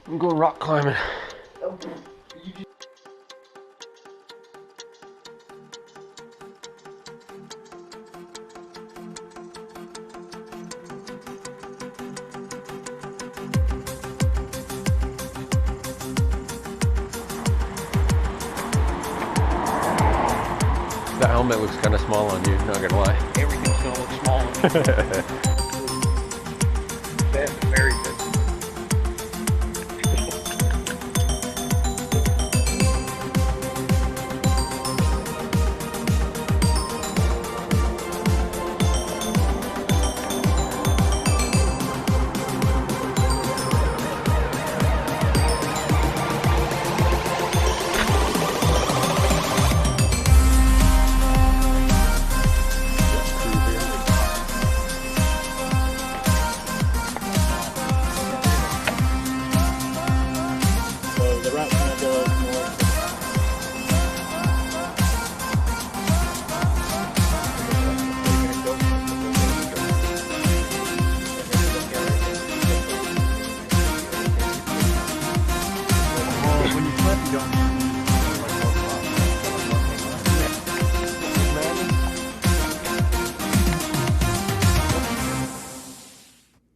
I'm going rock climbing. The helmet looks kind of small on you, not gonna lie. Everything's gonna look small. That's very good.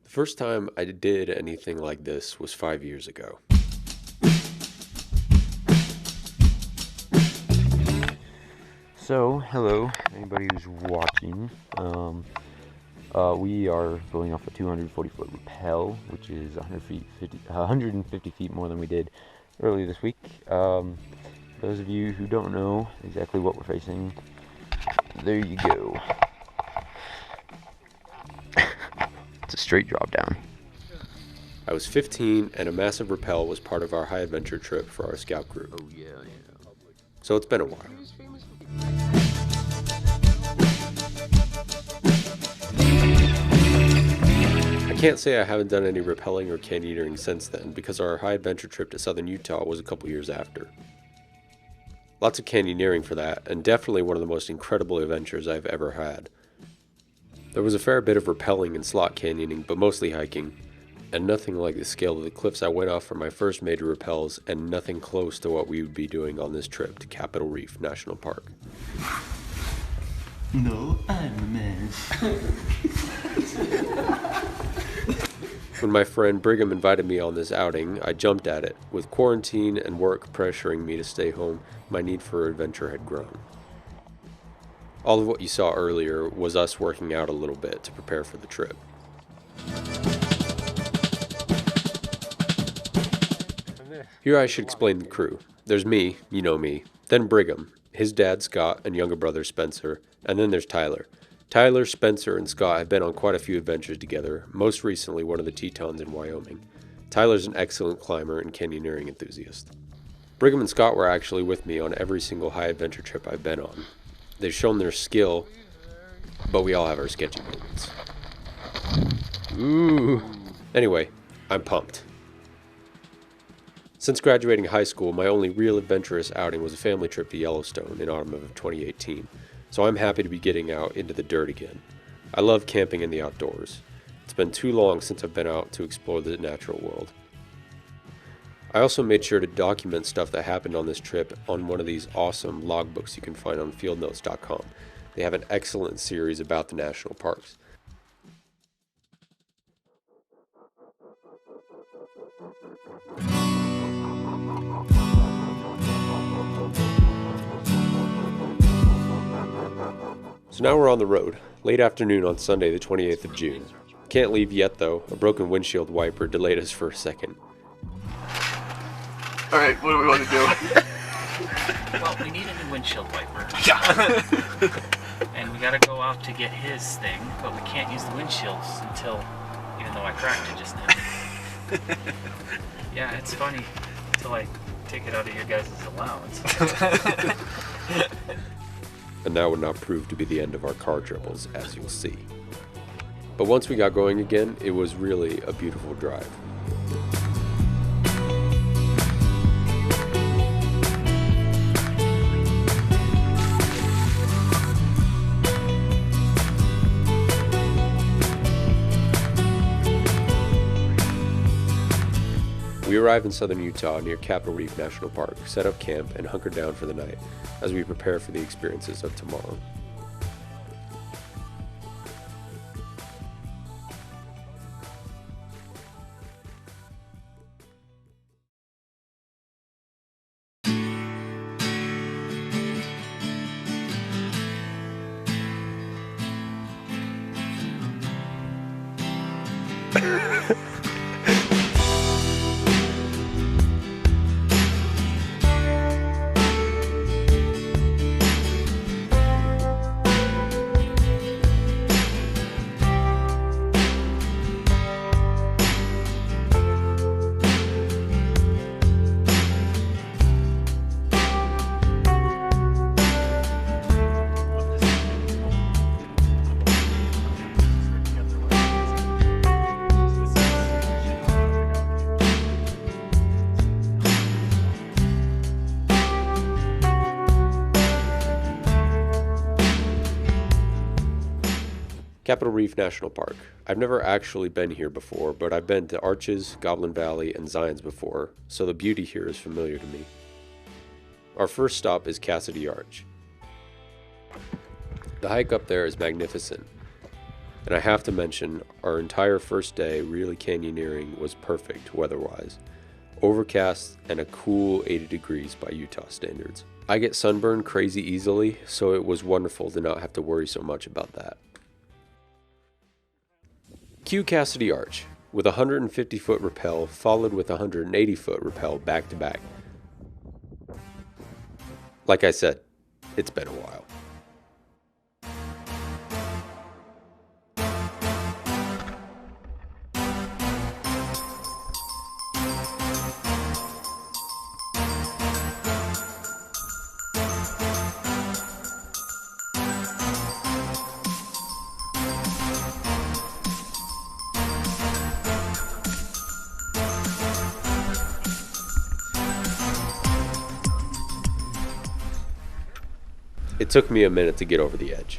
The first time I did anything like this was 5 years ago. So, hello, anybody who's watching. We are going off a 240-foot rappel, which is 150 feet more than we did earlier this week. Those of you who don't know exactly what we're facing, there you go. It's a straight drop down. I was 15, and a massive rappel was part of our high adventure trip for our scout group. Oh yeah. So it's been a while. I can't say I haven't done any rappelling or canyoneering since then, because our high adventure trip to southern Utah was a couple years after. Lots of canyoneering for that, and definitely one of the most incredible adventures I've ever had. There was a fair bit of rappelling and slot canyoning, but mostly hiking, and nothing like the scale of the cliffs I went off for my first major rappels, and nothing close to what we would be doing on this trip to Capitol Reef National Park. No, I'm a man. When my friend Brigham invited me on this outing, I jumped at it. With quarantine and work pressuring me to stay home, my need for adventure had grown. All of what you saw earlier was us working out a little bit to prepare for the trip. Here I should explain the crew. There's me, you know me, then Brigham, his dad Scott, and younger brother Spencer, and then there's Tyler. Tyler, Spencer, and Scott have been on quite a few adventures together, most recently one of the Tetons in Wyoming. Tyler's an excellent climber and canyoneering enthusiast. Brigham and Scott were actually with me on every single high adventure trip I've been on. They've shown their skill, but we all have our sketchy moments. Ooh. Anyway, I'm pumped. Since graduating high school, my only real adventurous outing was a family trip to Yellowstone in autumn of 2018, so I'm happy to be getting out into the dirt again. I love camping in the outdoors. It's been too long since I've been out to explore the natural world. I also made sure to document stuff that happened on this trip on one of these awesome logbooks you can find on fieldnotes.com. They have an excellent series about the national parks. So now we're on the road, late afternoon on Sunday the 28th of June. Can't leave yet though, a broken windshield wiper delayed us for a second. Alright, what do we want to do? Well, we need a new windshield wiper. Yeah. And we gotta go out to get his thing, but we can't use the windshields until, even though I cracked it just now. Yeah, it's funny, until I take it out of your guys' allowance. And that would not prove to be the end of our car troubles, as you'll see. But once we got going again, it was really a beautiful drive. We arrive in southern Utah near Capitol Reef National Park, set up camp, and hunker down for the night as we prepare for the experiences of tomorrow. Capitol Reef National Park. I've never actually been here before, but I've been to Arches, Goblin Valley, and Zions before, so the beauty here is familiar to me. Our first stop is Cassidy Arch. The hike up there is magnificent, and I have to mention our entire first day really canyoneering was perfect weather-wise. Overcast and a cool 80 degrees by Utah standards. I get sunburned crazy easily, so it was wonderful to not have to worry so much about that. Cue Cassidy Arch, with a 150-foot rappel followed with a 180-foot rappel back to back. Like I said, it's been a while. It took me a minute to get over the edge.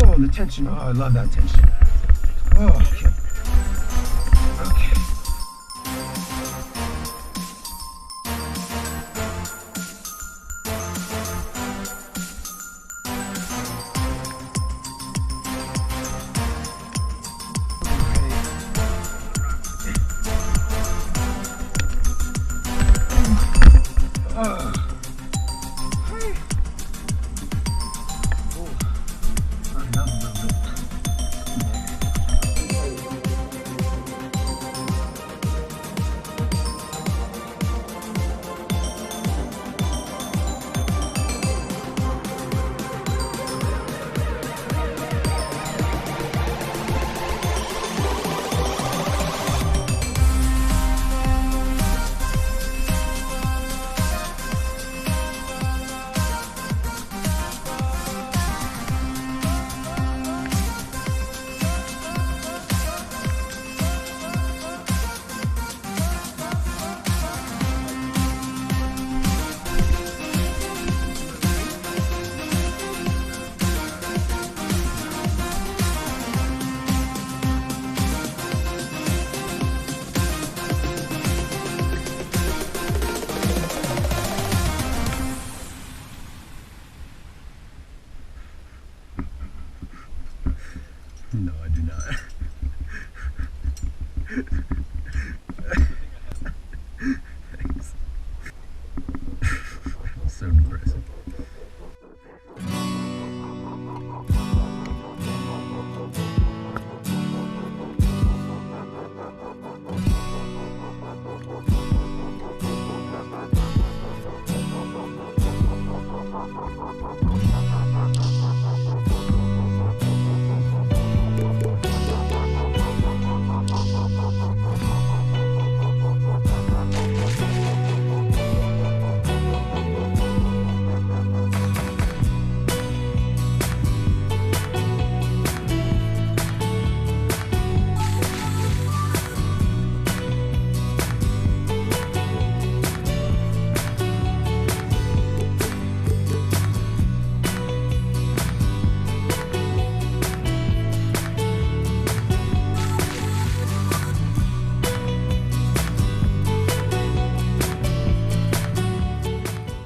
Oh, the tension. Oh, I love that tension. Oh, okay. Okay.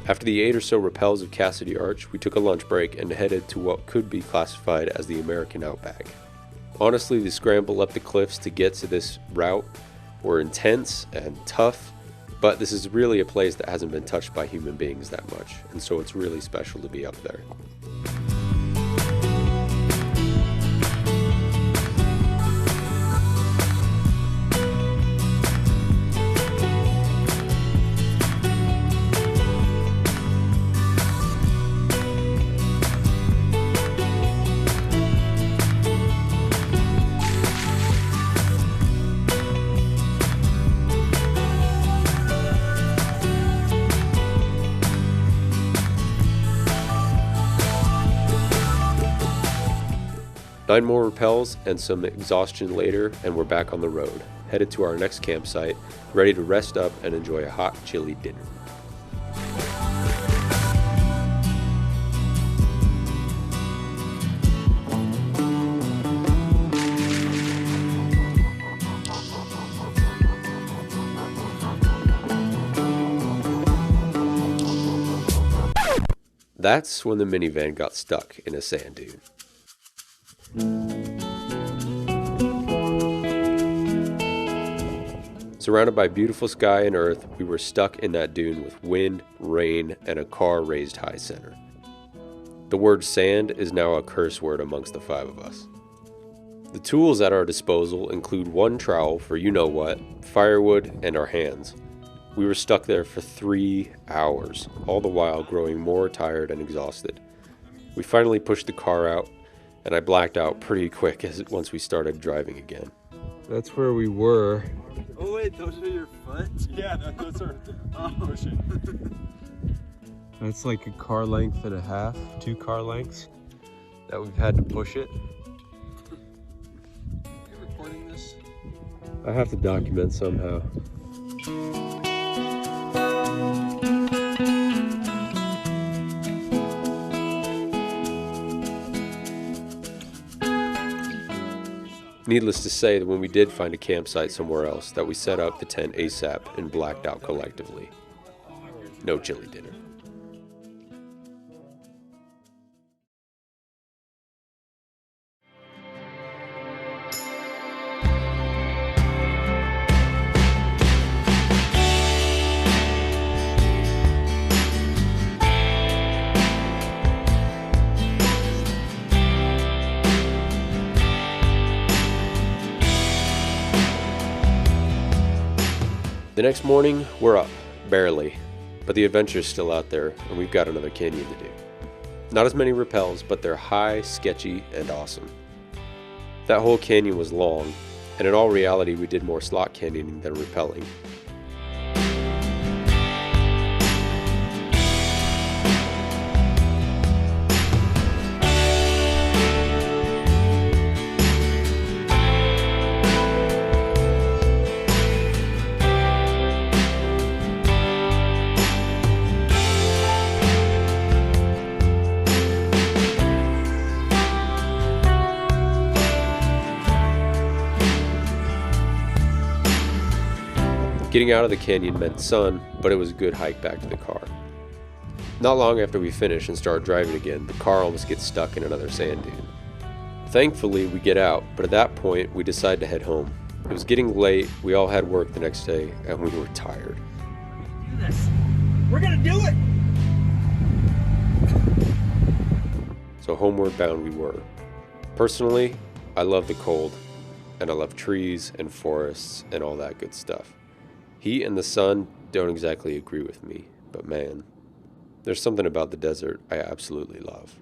After the 8 or so rappels of Cassidy Arch, we took a lunch break and headed to what could be classified as the American Outback. Honestly, the scramble up the cliffs to get to this route were intense and tough, but this is really a place that hasn't been touched by human beings that much, and so it's really special to be up there. Nine more rappels and some exhaustion later, and we're back on the road, headed to our next campsite, ready to rest up and enjoy a hot, chilly dinner. That's when the minivan got stuck in a sand dune. Surrounded by beautiful sky and earth, we were stuck in that dune with wind, rain, and a car raised high center. The word sand is now a curse word amongst the 5 of us. The tools at our disposal include one trowel for you-know-what, firewood, and our hands. We were stuck there for 3 hours, all the while growing more tired and exhausted. We finally pushed the car out, and I blacked out pretty quick once we started driving again. That's where we were. Oh wait, those are your foot? Yeah, those are pushing. That's like a car length and a half, 2 car lengths that we've had to push it. Are you recording this? I have to document somehow. Needless to say that when we did find a campsite somewhere else, that we set up the tent ASAP and blacked out collectively. No chili dinner. The next morning, we're up, barely, but the adventure's still out there, and we've got another canyon to do. Not as many rappels, but they're high, sketchy, and awesome. That whole canyon was long, and in all reality, we did more slot canyoning than rappelling. Getting out of the canyon meant sun, but it was a good hike back to the car. Not long after we finish and start driving again, the car almost gets stuck in another sand dune. Thankfully, we get out, but at that point, we decide to head home. It was getting late, we all had work the next day, and we were tired. Do this. We're gonna do it! So homeward bound we were. Personally, I love the cold, and I love trees and forests and all that good stuff. Heat and the sun don't exactly agree with me, but man, there's something about the desert I absolutely love.